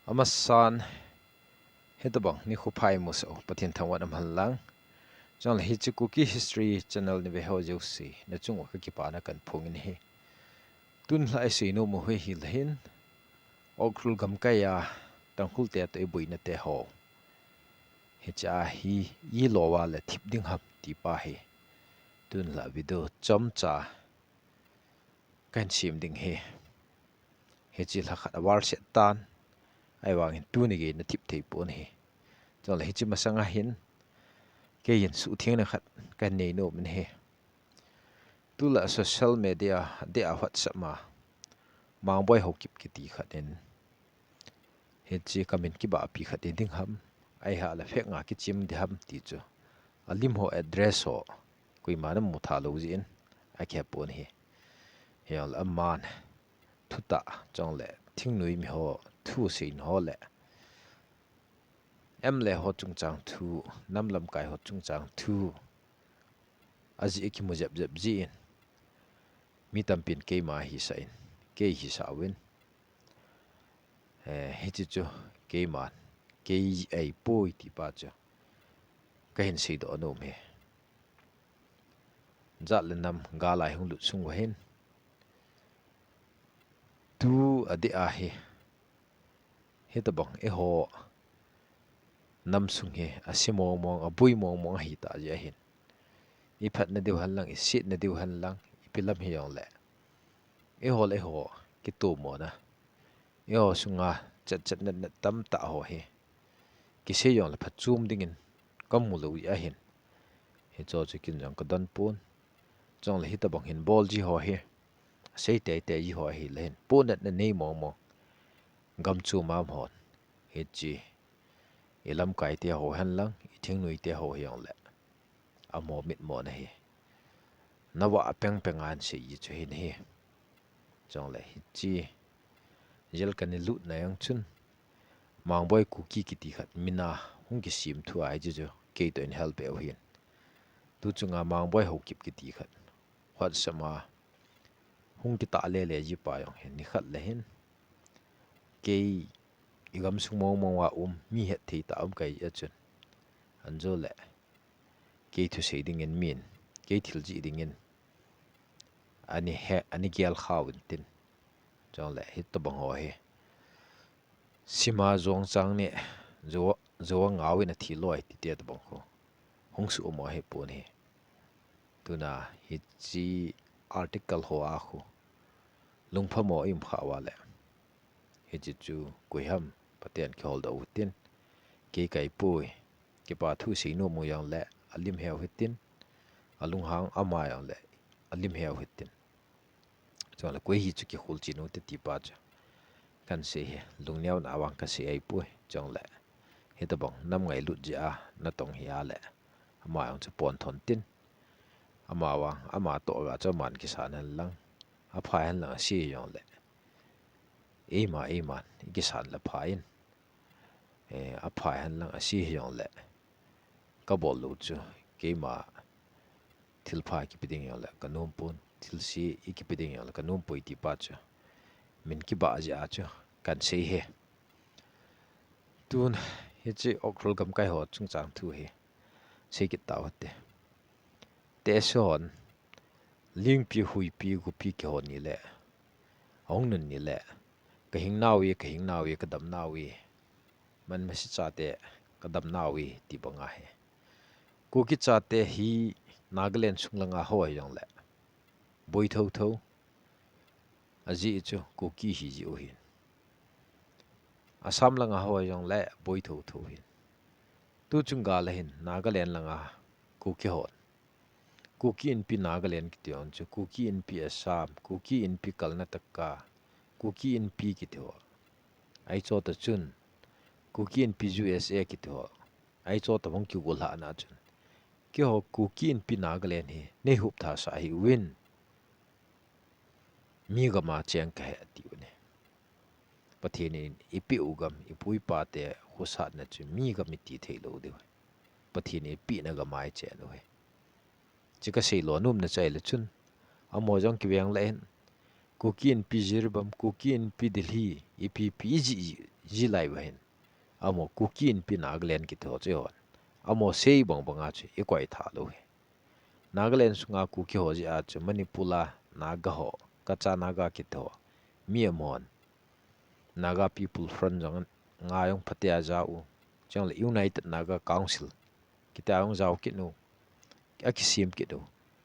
Amasan hetabang ni khupai muso pathin thawat amhallang jang la hichi cookie history channel ni beho josi na chung ka kipa na kan phungin he tun lai se no mo he hi lhin okrul gam kaya tangkhul te te buina te ho hicha hi yi lowa la thip ding hap ti pa he tun la video chom cha kan sim ding he hichi la khat awar se tan ai wangin tu ni ge na thip thei pon he jang la hichi masanga hin ke yin su thiang na khat kan nei no min he tula social media de a whatsapp ma mang boy ho kip ki ti khaten he chi comment ki ba pi khate ding ham ai ha la phek nga ki chim de ham ti chu alim ho address ho kui ma na mu tha lo jin a khe pon he hel aman thuta chong le thing nui mi ho thu sin ho le em le ho chung chang thu nam lam kai ho chung chang thu aji ki mu jap jap ji mi tampin ke ma hi sain ke hi sa win he chi chu ke man ke ai poi ti pa chu ka hin sei do no me zat le nam ga lai hung lu chung wa hin tu ade a he ta bang e ho nam sung he asimo mong abui mong hi ta ja hin i phat na deu han lang i sit na deu han lang i pilam hi yong le e ho ki tu mo na e ho sunga chat na tam ta ho he ki se yong le phat chum ding in kam mu lo ya hin he cho chu kin jang ka dan pon chong le hi ta bang hin bol ji ho he sei te ji ho hi len pon na nei mo gam chu ma hon he chi elam kai te ho han lang i thing nui te ho yong le amo mit mo na he nawa peng pengan se yi chu hin he chong le hi chi jel kan lu na yang chun mang boy ku ki ti khat mina hung ki sim thu ai ju ke to in help e hin tu chunga mang boy ho kip ki ti khat wat sama hung ki ta le ji pa yong hen ni khat le hin ke igam sung mo wa mi het thi ta kai a chun an jo le ke thu sei ding in min ke thil ji ding in ani gyal khawin tin chong le hit to bang ho he sima zong chang ne zo ngawin a thi loi ti te to bang ho hong su mo he pon he tuna hi chi article ho a khu lungpha mo im kha wa le hi chi chu kuiham paten khol da utin ke kai pui ke pa thu si no mo yang le alim heu hitin alung hang ama yang le alim heu hitin chong la koi hi chu ki khul chi no te ti pa cha kan se he lungnyau na awang ka se ai pui chong le he ta bang nam ngai lut ja na tong hi a le ama yang chu pon thon tin ama to ga cha man ki san han lang a phai han la si yong le e ma ki san la phain a phai han lang a si yong le ka bol lu chu ke ma thil phai ki piding yong le ka nom pun thil si i ki piding yong le ka nom pui ti pa cha min ki ba ja chu kan se he tun he chi okrul gam kai ho chung chang thu he se ki taw te son ling pi hui pi gu pi ki ho ni le ong nun ni le ka hing nawi ka dam nawi man ma si cha te ka dam nawi ti banga he ku ki cha te hi Nagaland sunglanga ho yong le boi tho aji chu ku ki hi ji o hin Assam langa ho yong le boi tho hin tu chunga la hin Nagaland langa ku ki ho kuki in pi Nagaland ki tion chu kuki in pi Assam kuki in pi Karnataka kuki in pi ki tho ai cho ta chun kuki in pi USA ki tho ai cho ta hong ki gol ha na chun ki ho kuki in pi Nagaland he ne hup tha sa hi win mi ga ma cheng ka he ti ne pathin in ipi ugam ipui pa te husat na chu mi ga mi ti thei lo de pathin in pi na ga mai che no he chika sei lo num na chai le chun amo jong ki weng len kuki in pi jirbam kuki in pi Delhi ipi pi ji ji lai bahin amo kukin pi Nagaland ki to che hon amo sei bong bonga che e kwai tha lo he Nagaland sunga ku ki ho ji a che Manipula naga ho kacha naga ki to mi amon Naga People Front jang nga yong phatia ja u chang le United Naga Council kita yong jaw ki nu akisim ki do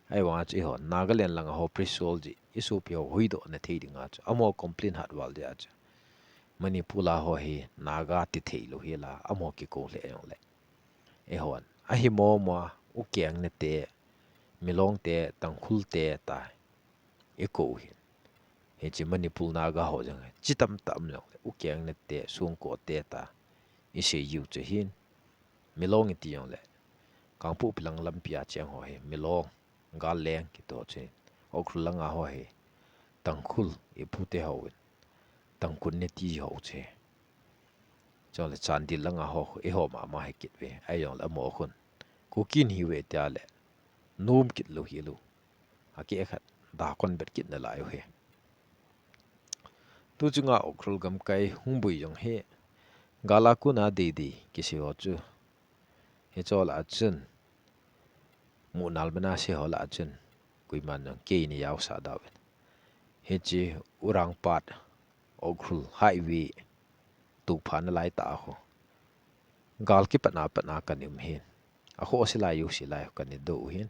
ai wa che ho Nagaland lang ho prisol ji isu pi ho huido na thei ding a amo complain hat wal de a Manipula ho hi naga ti thei lo hi la amo ki ko le yong le e hon a hi mo mo u kyang ne te milong te tangkhul te ta e ko hi he chi Manipur naga ho jang chi tam tam lo u kyang ne te sung ko te ta i se yu che hin milong ti yong le kang pu pilang lam pia chang ho he milong ga leng ki to che okhul langa ho he tangkhul e pu te ho tangkun ne ti ho che cho le chan di langa ho e ho ma he kit we ai yong la mo khun ku kin hi we ta le num kit lo hi lo a ki khat da kon bet kit na la yo he tu chunga okrul gam kai humbui yong he gala ku na de de ki se ho chu he cho la chun mu nal bana se ho la chun kui man yong ke ni yaw sa da he chi urang pat okrul highway tu phan lai ta ho gal ki patna kanim hin a ho silai yu silai kan ni do hin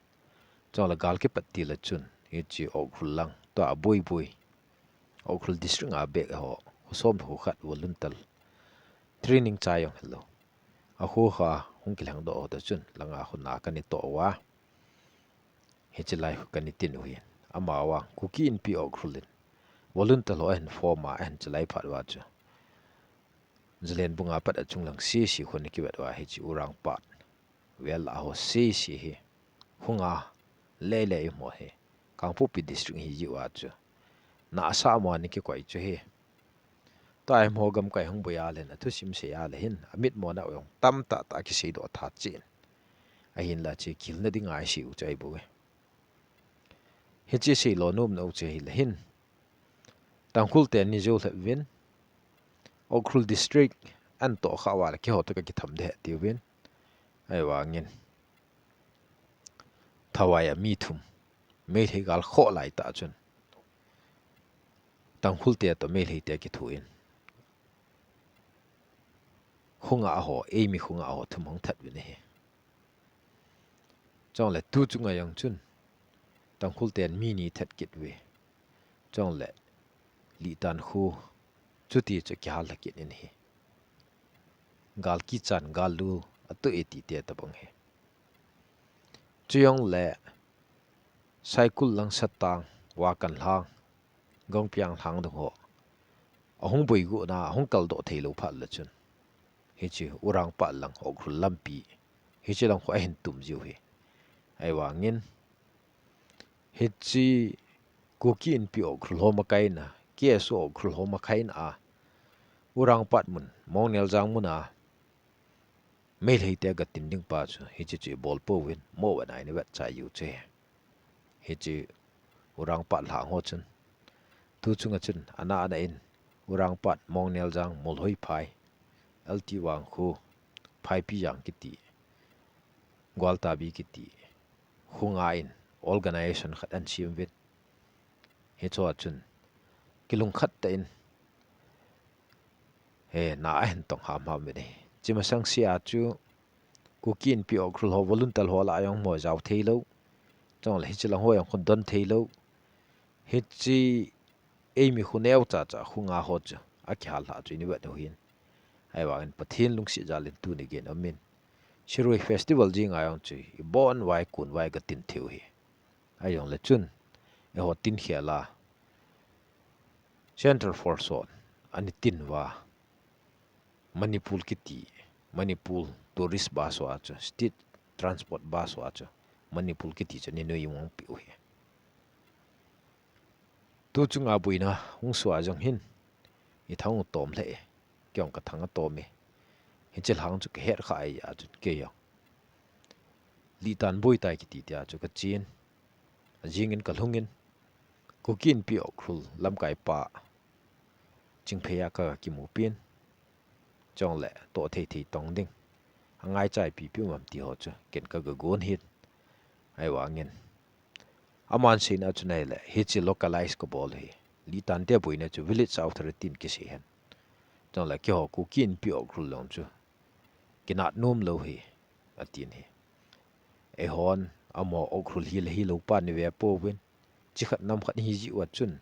cho la gal ki patti la chun he chi okrul lang to a boi boi okrul district a be ho som ho khat voluntal training chayong hello a ho kha hung kilang do da chun langa khuna kan ni to wa he chi lai kan ni tin hui ama wa kuki in pi okrulin voluntal ho en forma en chi lai phat wa chu zelen bunga pat achung lang si khon ki bat wa he chi urang pat wel a ho si he hunga le mo he kangpu pi district hi ji wa chu na sa mo ni ki kwai chu he tai mo gam kai hung boya le na thu sim se ya le hin amit mo na yong tam ta ki se do tha chin a hin la che kil na ding ai si u chai bu he chi se lo nom no che hi le hin tangkhul te ni zo le win okrul district an to khawa ki ho to ka ki tham de ti win ai wa ngin thawaya mi thum me the gal kho lai ta chun tangkhul te to me le te ki thuin hunga ho e mi hunga ho thum hong that win he chong le tu chunga yang chun tangkhul ten mi ni that kit we chong le li tan khu chuti che kya la kit in he gal ki chan gal lu atu eti te ta bang he chuyong le cycle lang satang wa kan hang gong piang hang dong ho ahung boi gu na ahung kal do thei lo phat la chun he chi urang pa lang ho khul lampi he chi lang ho hen tum jiu he ai wa ngin he chi ku kin pi o khul ho ma kai na ke so khul ho ma khai na urang pat mun mong nel jang mun a me lei te ga tin ding pa chu he chi bol po win mo wa nai ne wat cha yu che he chi urang pat la ho chun tu chunga chun ana in urang pat mong nel jang mol hoi phai lt wang khu phai pi yang kiti gwalta bi kiti hunga in organization khat an sim wit he cho chun kilung khat ta in he na hen tong ham me chima sang sia chu ku kin pi okrul ho voluntal ho la yong mo jaw theilo chong le chi lang ho yang khon don theilo he chi emi khuneu cha hunga ho chu a khyal ha chu ni wa do hin ai wa an pathin lung si jalin tu ni gen amin shiroi festival jing ayong chu bon wai kun wai ga tin thiu hi ayong le chun e ho tin khiala Central for Zone ani tin wa Manipur kiti Manipur tourist bus wa chu state transport bus wa chu Manipur kiti chu ni no yong pi hi tu chunga buina hung swa jong hin I thang tom le kyong ka thang to me hin chel hang chu ke her kha ai ya chu ke yo li tan boi tai kiti tia chu ka chin jingin ka lungin kukin pi okrul lam kai pa chingpheya ka ki mu pin trong lệ tổ thì tông đinh ngay trái bị biểu mầm tí họ chứ kiện cái gôn hit ai wa ngin aman sin ở chỗ này lệ hit chỉ localize cái ball hi li tan dia bui na chu village authority ki si hen trong lệ kyo ku kin pi ok long chu kinat num lo hi atin hi e hon amo ok hi lo pa ni ve po win chi khat nam khat hi ji wa chun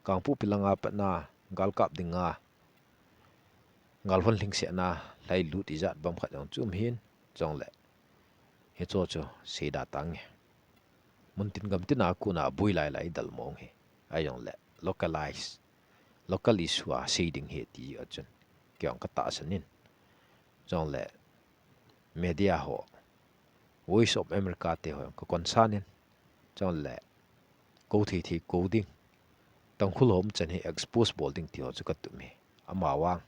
kang pu pilanga pa na gal kap dinga ngal hon ling se na lai lu ti zat bam khat jong chum hin chong le he cho cho se da tang mun tin gam tin a ku na bui lai dal mong he ayong le local issue a shading he ti a chun kyong ka ta sanin chong le media ho voice of america te ho ko kon sanin chong le ko thi ko ding tang khul hom chen he expose bolding ti ho chu ka tu me ama wang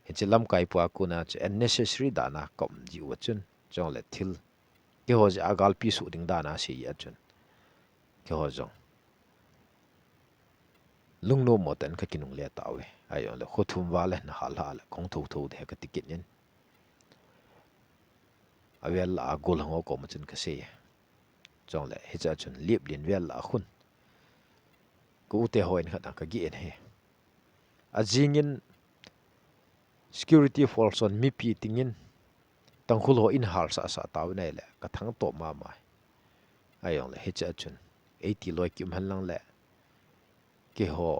he chilam kai pa ku na che unnecessary dana kom ji wa chun chong le thil ke ho ja agal pi su ding dana si ya chun ke ho jong lung no mo tan ka kinung le tawe ayo le khothum wa le na hal kong tho de ka tikit nin avel a gol ngo ko ma chun ka se chong le he cha chun lip lin vel a khun ku te hoin kha ka gi en he a jingin security force on mi pi tingin tangkhul ho in har sa taw nei le ka thang to ma mai ayong le he cha chun 80 loi kim han lang le ke ho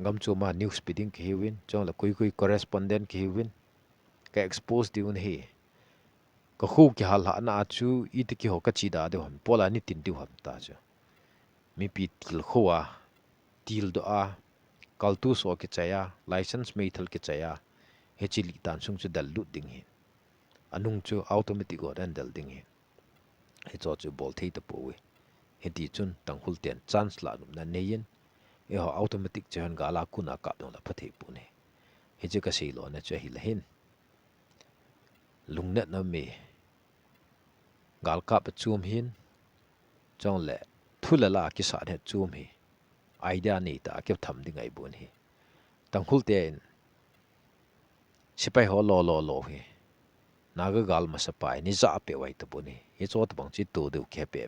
ngam chu ma news speeding ki win chong la kui correspondent ki win ka expose di un he ka khu ki hal ha na chu I ti ki ho ka chi da de hom pola ni tin di hom ta chu mi pi til khuwa til do a kal tu so ki chaya license me thal ki chaya he chi li tan sung chu dal lu ding he anung chu automatic or dal ding he he cho chu bol thei ta pu we he ti chun tang hul ten chance la num na neyin e ho automatic chen ga la ku na ka dong la phathei pu ne he chu ka sei lo na chu hi la hin lung net na me gal ka pa chum hin chong le thula la ki sa ne chum hi idea ni ta ke tham ding ai bun hi tang hul ten sipai ho lo hi naga gal ma sa pai ni za pe wai ta bu ni he cho ta bang chi tu de ke pe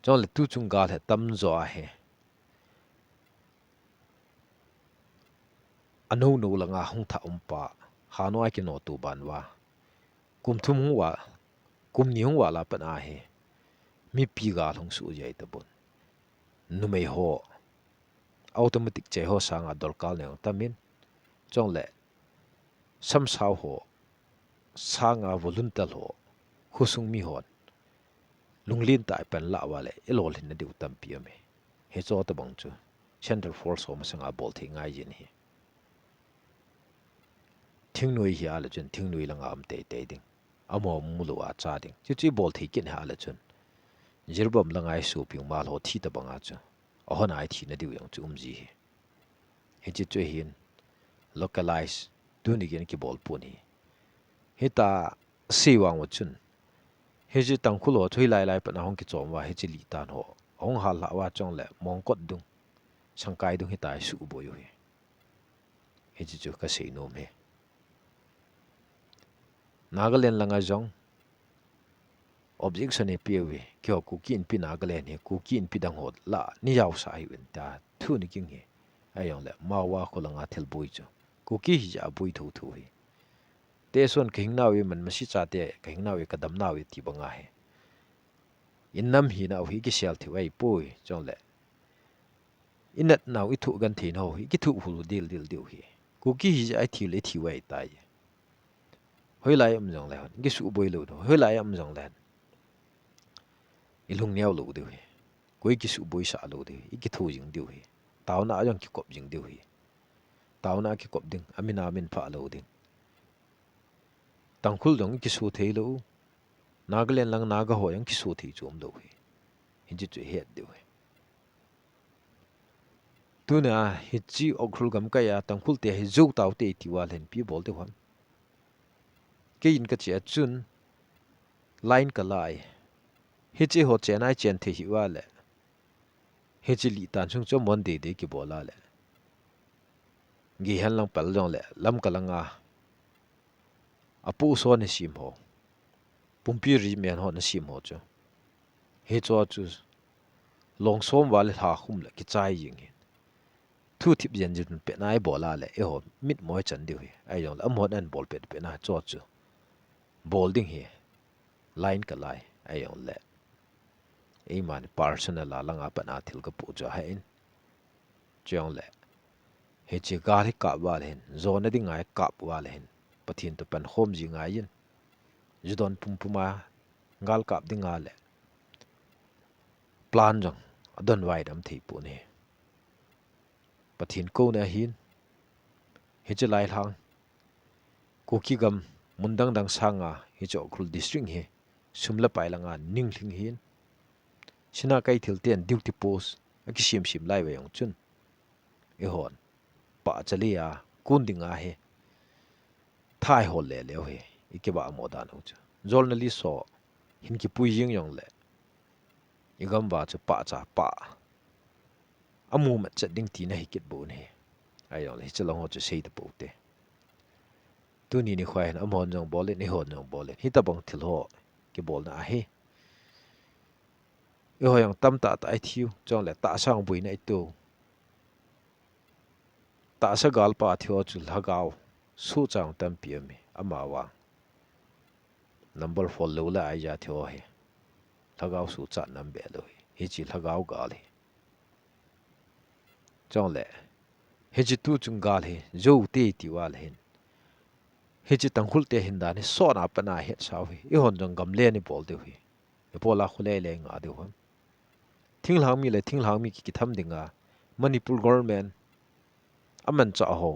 chong le tu chung gal he tam zo a he anu no la nga hung tha pa ha no ai ki no tu ban wa kum thum wa kum ni wa la pa na he mi pi ga long su jai ta bun nu mei ho automatic che ho sang a dol kal ne tamin chong le sam sao ho sang a voluntal ho khusung mi hon lunglin tai pen la wa le elol hin na diu tam pi me he cho ta bang chu central force ho ma sang a bol thi ngai jin hi thing noi hi ala chun thing noi langa am te ding amo mu lo a cha ding chi bol thi kin ha ala chun jirbam langai su pi mal ho thi ta banga chu a hon ai thi na diu yang chu ji he chi chu hin localize tu ni gen ki bol puni he ta si wang wa chun he ji tang khulo thui lai pa na hong ki chom wa he chi li tan ho ong hal la wa chong le mong kot dung sangkai dung hi tai su bo yu he chi chu ka sei nom he Nagaland langa jong objection e piwe kyo ku kin pi Nagaland he ku kin pi dang hot la ni yaw sa hi wen ta thu ni king he ayong le ma wa ko langa thel bui chu ku ki hi ja bui thu hi te son king na wi man masi cha te king na wi kadam na wi ti banga he in nam hi na hi ki sel thi wai pui chong le inat na wi thu gan thin ho hi ki thu hulu dil hi ku ki hi ja thi le thi wai tai hoi lai am jong le gi su boi lo hoi lai am jong le ilung niao lo de koi ki su boi sa lo de ki thu jing de hi taw na jong ki kop jing de hi taw na ki kop ding amina min pha lo ding tangkhul dong ki su thei lo Nagaland lang naga ho yang ki su thei chom do hi hin ji chu het de hi tuna hi chi okhul gam ka ya tangkhul te hi zo taw te ti wa len pi bol de hon ke in ka che chun line ka lai hi chi ho chen ai chen the hi wa le hi chi li tan chung cho mon de ki bola le gi han lang pal jong le lam kalanga apu so ni sim ho pumpi ri men ho na sim ho chu he cho chu long som wa le tha khum le ki chai ying thu thip yen jin pe nai bola le e ho mit moi chan diu hi ai yong am hot an bol pe na cho chu bowling hi line ka lai ai yong le e man personal la langa pa na thil ka pu cha ha in chong le he chi ga hi ka wa le hin zone di ngai ka wa le hin pathin to pan khom ji ngai yin jidon pumpuma ngal kap di nga le plan jong adon wai dam thi pu ne pathin ko na hin he che lai thang ko ki gam mundang dang sanga he cho khul district he sumla pai langa ning thing hin sina kai thil ten duty post aki sim lai we yong chun e hon pa chalia kun dinga he thai hol le le he ike ba mo dan ho chu journalist so hin ki pui ying yong le igam ba chu pa cha pa amu ma chat ding ti na hikit bu ne ayong le chalong ho chu sei de bu te tu ni khwai na amon jong bol ni hon jong bol hi ta bang thil ho ki bol na he e ho yang tam ta ai thiu chong le ta sang bui na tu ta sa gal pa thio chu lagaw su chang tam pi mi ama wa number 4 lo la ai ja thio he lagaw su cha nam be lo hi chi lagaw gal he chong le he chi tu chung gal he zo te ti wal hin he chi tang khul te hin da ni so na pa na he saw he e hon jong gam le ni bol de hi e pola khule le nga de hon thing lang mi le thing lang mi ki tham dinga manipur government aman cha ho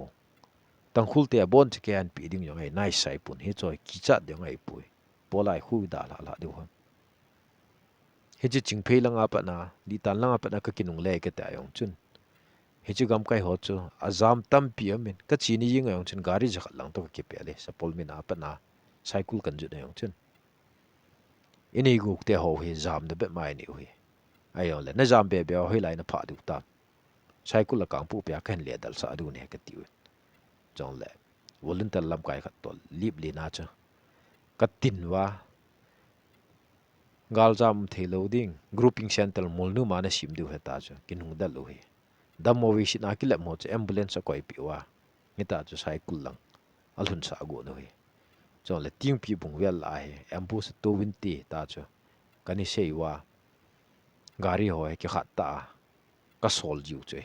tang khul te bon che kan pi ding yong ai nai sai pun he choi ki chat de ngai pui polai hu da la de hon he chi ching phei langa pa na di tan langa pa na ka kinung le ke ta yong chun he chi gam kai ho chu azam tam pi amin ka chi ni ying yong chun gari ja lang to ke pe le sa pol min a pa na cycle kan ju de yong chun ini guk te ho he zam de be mai ni hui ai yong le na zam be be hoi lai na pha du ta cycle la kang pu pya kan le dal sa du ne ka ti wi chong le wolun tal lam kai khat tol lip li na cha ka tin wa gal jam the loading grouping center mol nu ma na sim du he ta cha kinung dal lu he damo wi si na ki le mo che ambulance ko pi wa ni ta cha cycle lang alhun sa go no he chong le ting pi bung wel la he ambulance to win ti ta cha kani sei wa gari ho he ki khat ta ka sol jiu che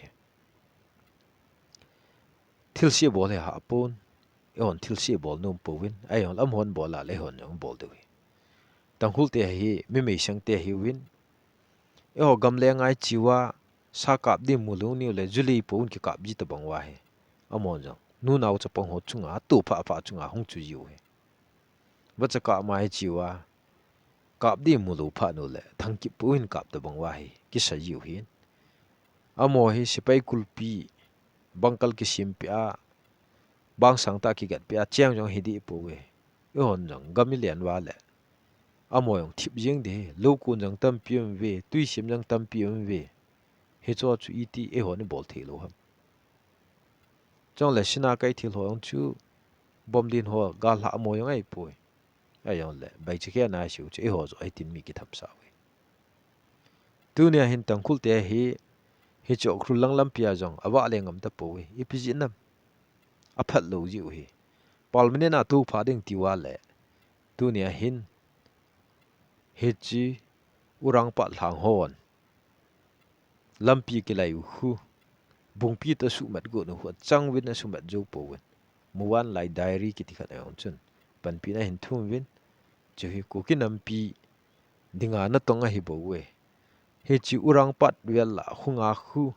thil si bol he ha pon on thil si bol num po win ai on lam hon bol la le hon yong bol de wi tang hul te hi mi mei sang te hi win e ho gam le ngai chiwa sa kap di mu lu ni le juli pon ki kap ji ta bang wa he amon jong nu naw cha pang ho chunga tu pha chunga hong chu yu he ba cha ka mai chiwa kap di mu lu pha nu le thang ki puin kap ta bang wa he ki sa yu hin amo hi sipai kulpi bangkal ki simpia bang sang ta ki gat pia chiang jong hi di pu we e hon jong gamilian wa le amo yong thip jing de lo kun jang tam piam we tui sim jang tam piam we he cho chu iti e hon bol the lo ham chong le sina kai thil ho yong chu bom din ho gal ha amo yong ai pu ai yong le bai che ke na shu che e ho zo ai tin mi ki thap sa we tu ne hin tang khul te hi he cho khru lang lam pia jong awa le ngam ta pu we ipiji nam a phat lo ji hi palmine na tu pha ding ti wa le tu ne hin he chi urang pa thang hon lampi ki lai hu bung pi ta su mat go no hu chang win na su mat jo po win muwan lai diary ki ti khat ayong chun pan pi na hin thum win che hi ko ki nam pi dinga na tonga hi bo we he chi urang pat wel la hunga hu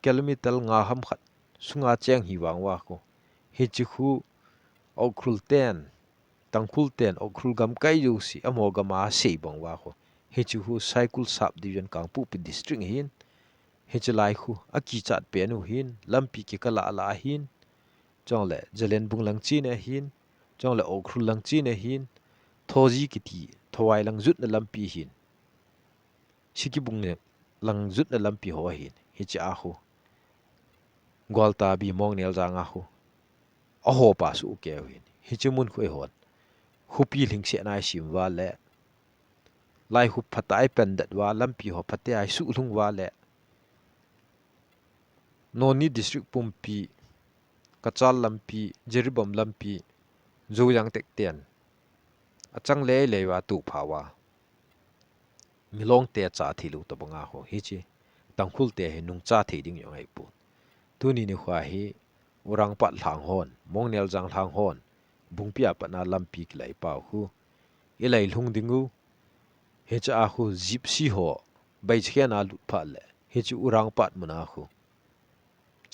kilometer nga ham khat sunga cheng hi wang wa ko he chi hu au khul ten tang khul ten au khul gam kai yu si amo gama sei bang wa ko he chi hu cycle sub division kang pu pi district hin he chi lai hu aki chat pe nu hin lampi ki kala la hin chong le jalen bung lang chi ne hin chong le au khul lang chi ne hin thoji ki ti thowai lang zut na lampi hin siki bung ne lang zut na lampi ho hin he chi a hu gwalta bi mong nel za nga khu a ho pa su ke hin hi chumun khoi hon hupi ling se nai sim wa le lai hu phatai pen dat wa lampi ho phate ai su lung wa le noni district pumpi kachal lampi jeribam lampi zoyang tek ten achang le le wa tu phawa milong te cha thilu to banga ho hi chi tangkhul te he nung cha thei ding yong ai pu tuni ni khwa hi urang pat hlang hon mong nel jang hlang hon bungpia pa na lampi ki lai pau hu ilai lung dingu he cha hu gypsy ho bai chhe na lut pha le he chu urang pat muna hu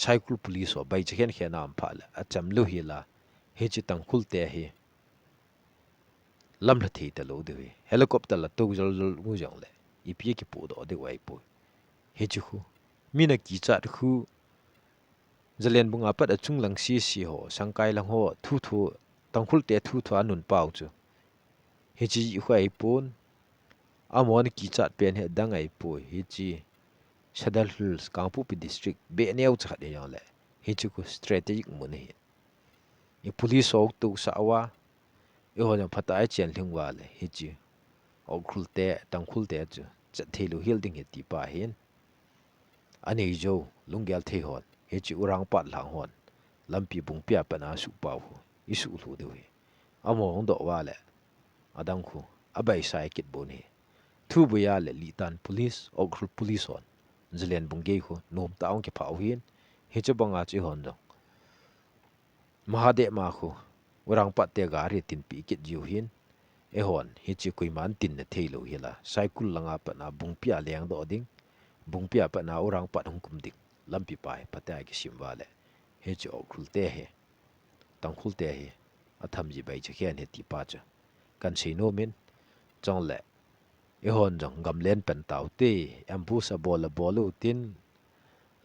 cycle police ho bai chhen khe na am pha le acham lu hi la he chi tangkhul te hi lam la thei ta lo de helicopter la to jol jol ngu jang le ipi ki pu do de wai pu he chu hu mina ki cha khu zalen bunga pat achung lang si ho sangkai lang ho thu tangkhul te thu anun pau chu he chi hwai pun amon ki chat pen he dang ai pu hi chi Sadal Hills Kangpu pi district be neu cha de yang le hi chu ku strategic mun hi i police ok tu sawa i ho jang phata ai chen thing wa le hi chi ok khulte tangkhul te chu cha thelu hil ding hi ti pa hin ani jo lungyal the hon hi chi urang pat lang hon lampi bung pia pa na su pa hu i su lu de wi amo hong do wa le adang khu abai sai kit bon hi thu bu ya le li tan police ok police hon zilen bungge khu nom taung ke phau hin hi chu banga chi hon jong mahade ma khu urang pat te ga ri tin pi kit jiu hin e hon hi chi kui man tin na thei lo hi la cycle langa pa na bung pia leng do ding bung pia pa na urang pat hung kum dik lampi pai patai ki sim wa le he chi ok khul te he tang khul te he atham ji bai che khen he ti pa cha kan sei no min chong le e hon jong gam len pen tau te ambu sa bolu tin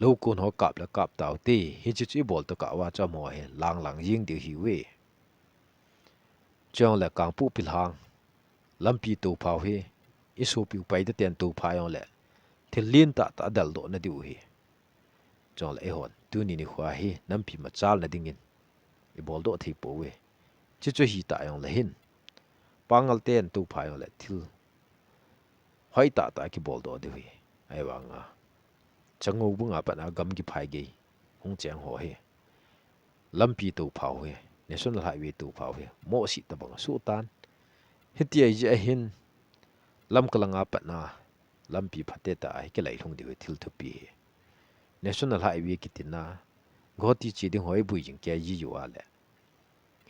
lo kun ho kap tau te hi chi chi bol to ka wa cha mo he lang ying de hi we chong le kang pu pil hang lampi to phau he isu piu pai de ten to pha yong le thil lin ta dal do na diu hi chong le e hon tu ni khwa hi nam pi ma chal na dingin e bol do thi po we chi chu hi ta yong le hin pangal ten to pha yong le thil hoi ta ki bol do de hi ai wa nga chango bunga pa na gam gi phai ge hung chang ho he lampi to phau he national highway to phau he mo si ta bang su tan hiti ai je hin lam kalanga pa na lampi phate ta ai ke lai thung de thil thu pi national highway ki tina goti chi ding hoi bui jing ke ji yu ale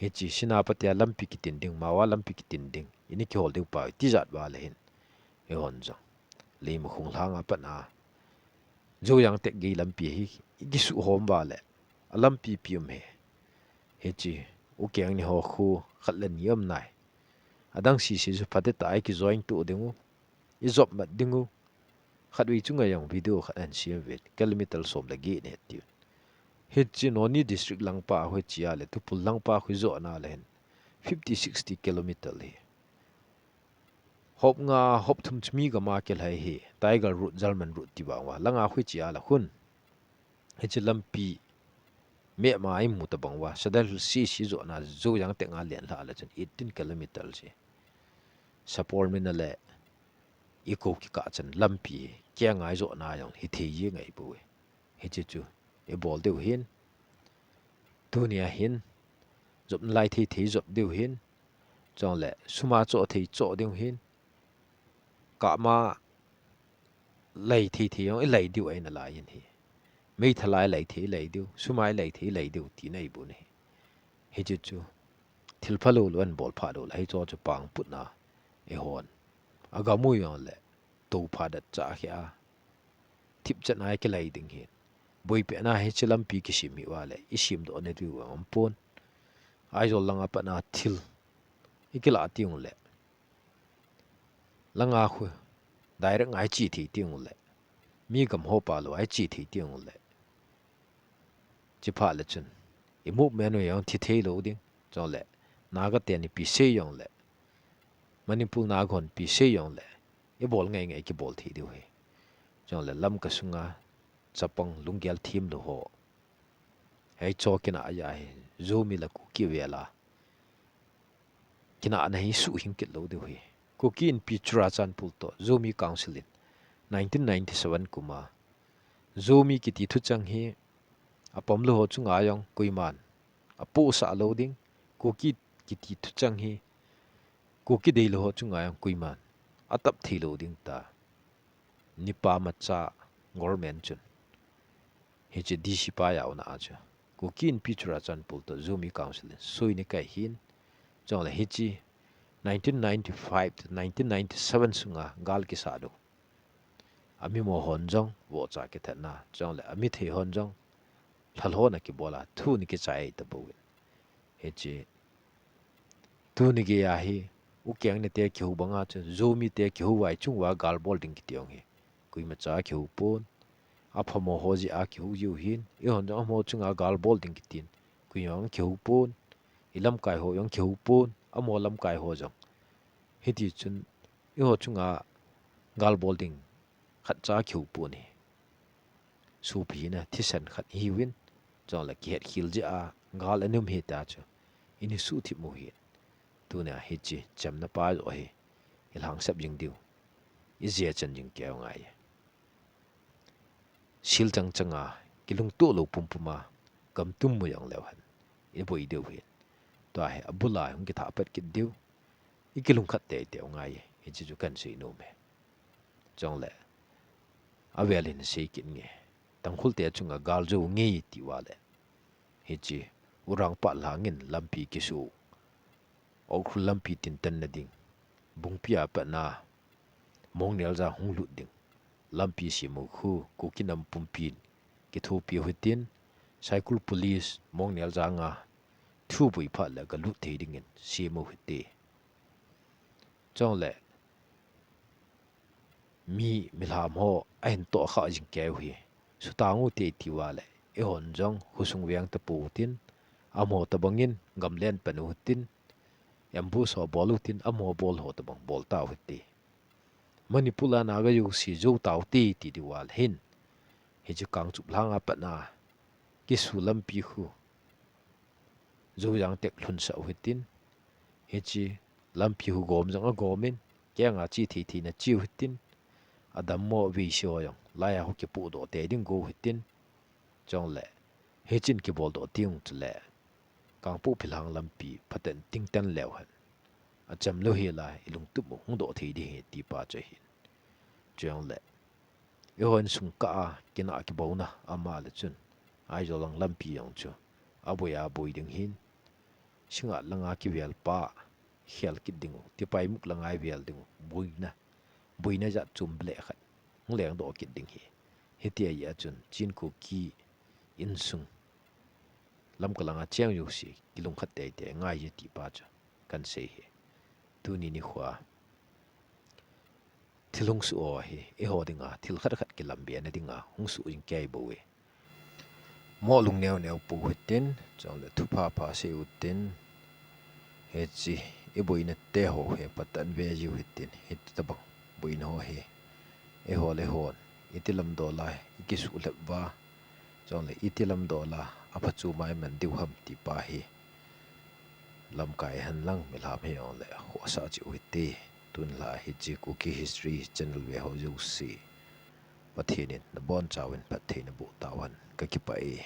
he chi sina patya lampi ki tin ding mawa lampi ki tin ding ini ki hol de pa ti jat wa le hin e hon jo le mu khung langa pa na zo yang tek gi lampi hi gi su hom ba le lampi pium he chi u kyang ni ho khu khatlen yom nai adang si su phate ta ai ki join tu dingu i job mat dingu khatwi chunga yang video khat an share vet kilometer som la ge ne ti he chi noni district langpa ho chia le tu pul langpa khu zo na len 50-60 kilometer le hop nga hop thum chmi ga ma kel hai he tiger route german route ti wa langa khu chia la hun he chi lampi me ma ai mu ta bangwa sadal si zo na zo yang te nga len la 18 kilometer che support min le iko ki ka chan lampi kya ngai zo na yang hi the yi ngai bu he chi chu e bol de hin dunia hin zob lai thi zob de hin chong le suma cho cho de hin ka ma lai thi yong e lai diu ai na la yin hi mei thalai lai diu sumai lai diu ti nei bu ne he chi chu thil phalo lon bol pha do lai cho chu pang put na e hon aga mu yong le to pha da cha khia tip chan ai ke lai ding hi boi pe na he chilam pi ki sim mi wa le isim do ne du am pon ai zo langa pa na thil ikila tiung le langa khu direct ngai chi thi tiung le mi gam ho pa lo ai chi thi tiung le chi pha le chun i mu me no yang thi thei lo ding cho le na ga te ni pi se yong le manipur na gon pi se yong le e bol ngai ki bol thi du he cho le lam ka sunga chapang lungyal thim lo ho hei cho kina aya he zomi la ku ki vela kina ana hi su hing kit lo de hi ku ki in pichura chan pul to zomi council in 1997 kuma zomi ki ti thu chang hi apom lo ho chunga yong kuiman apo sa loading ku ki ti thu chang hi ku ki de lo ho chunga yong kuiman atap thi loading ta nipa macha government chun he che dc pa ya ona acha ku kin pichura chan pul to zomi council soi ni kai hin chong la he chi 1995 to 1997 sunga gal ki sa do ami mo honjong wo cha ke thana chong la ami the honjong thalho na ki bola thu ni ki chai ta bo he chi tu ni ge ya hi u kyang ne te kyu banga cha zomi te kyu wai chung wa gal bol ding ki tiong he kui ma cha kyu pon aphamo hoji a kyu yu hin e honjong mo chung a gal bol ding ki tin kui yong kyu pon ilam kai ho yong kyu pon amo lam kai ho jong hiti chun e ho chung a gal bol ding khat cha kyu pon ni su pi na thisan khat hi win chong la ki het khil ji a gal anum he ta cha ini su thi mo hi tu na hi chi cham na pa zo hi ilhang sap jing diu i zia chan jing kya ngai sil chang changa kilung to lo pum puma kam tum mo yang lew han e boi deu hi to he abula hung ki tha pat ki deu i kilung khat te te ngai hi chi ju kan sei no me chong le avelin sei kin nge tang khul te chunga gal jo nge ti wa le hi chi urang pa langin lampi ki su au khul lampi tin tan na ding bung pia pa na mong nel za hung lut ding lampi si mo khu ku kinam pumpin ki thu pi hutin cycle police mong nel za nga thu bui pha la ga lut the ding in si mo hute chong le mi milham ho ain to kha jing ke hui su ta ngu te ti wa le e hon jong husung wiang ta pu tin amo ta bangin gamlen panu tin yambu so bolutin amo bol ho ta bang bol ta huti manipula na ga yu si zo taw ti ti diwal hin he ju kang chup langa pa na ki su lam pi khu zo yang tek lhun sa hutin he chi lam pi hu gom jang a gomin kya nga chi thi thi na chi hutin adam mo vi sho yong la ya hu ki pu do te ding go hutin chong le he chin ki bol do tiung tu le kang pu philang lam pi phaten ting tan lew han acham lo hi la ilung tu mo hung do thi di he ti pa che hi chong le yon sung ka kina ki bona ama le chun ai zo lang lam pi yong chu abuya bui ding hin singa langa ki vel pa khel ki ding ti pai muk langai vel ding buina ja chum ble khat ngleng do ki ding hi hetia ya chun chin ku ki in sung lam ka langa cheng yu si kilung khat te te ngai ye ti pa cha kan se hi tu ni ni khwa thilung su o hi e ho dinga thil khat khat ki lam be na dinga hung su in kai bo we mo lung neo neo pu hutin chong le thu pa pa se utin he chi e boina te ho he patan ve ji hutin hit ta bang boina ho he e ho le hon itilam do la ki su le ba chong le itilam do la apa chu mai man diu ham ti pa hi lam kai han lang milam he on le ho sa chi uti tun la hi chi ku ki history channel ve ho ju si pathinin na bon chawin pathin bu tawan ka ki pa e